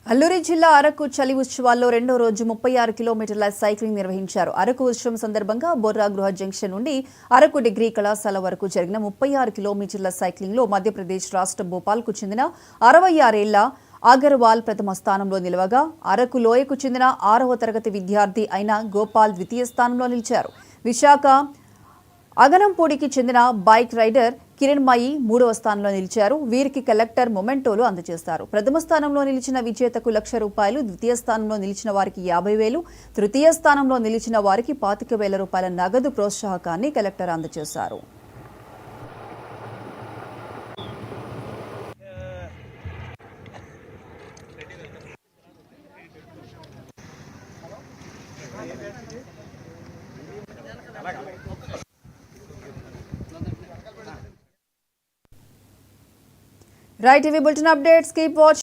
అల్లూరి జిల్లా అరకు చలి ఉత్సవాల్లో రెండో రోజు 36 కిలోమీటర్ల సైక్లింగ్ నిర్వహించారు. అరకు ఉత్సవం సందర్భంగా బొర్రా గృహ జంక్షన్ నుండి అరకు డిగ్రీ కళాశాల వరకు జరిగిన 36 కిలోమీటర్ల సైక్లింగ్ లో మధ్యప్రదేశ్ రాష్ట్ర భోపాల్కు చెందిన 66 ఏళ్ల అగర్వాల్ ప్రథమ స్థానంలో నిలవగా అరకు లోయకు చెందిన 6వ తరగతి విద్యార్థి అయిన గోపాల్ ద్వితీయ స్థానంలో నిలిచారు. విశాఖ అగనంపూడికి చెందిన బైక్ రైడర్ కిరణ్మయి 3వ స్థానంలో నిలిచారు. వీరికి కలెక్టర్ మొమెంటోలు అందజేస్తారు. ప్రథమ స్థానంలో నిలిచిన విజేతకు ₹1,00,000, ద్వితీయ స్థానంలో నిలిచిన వారికి 50,000, తృతీయ స్థానంలో నిలిచిన వారికి ₹25,000 నగదు ప్రోత్సాహకాన్ని కలెక్టర్ అందజేశారు. Right TV Bulletin updates. Keep watching.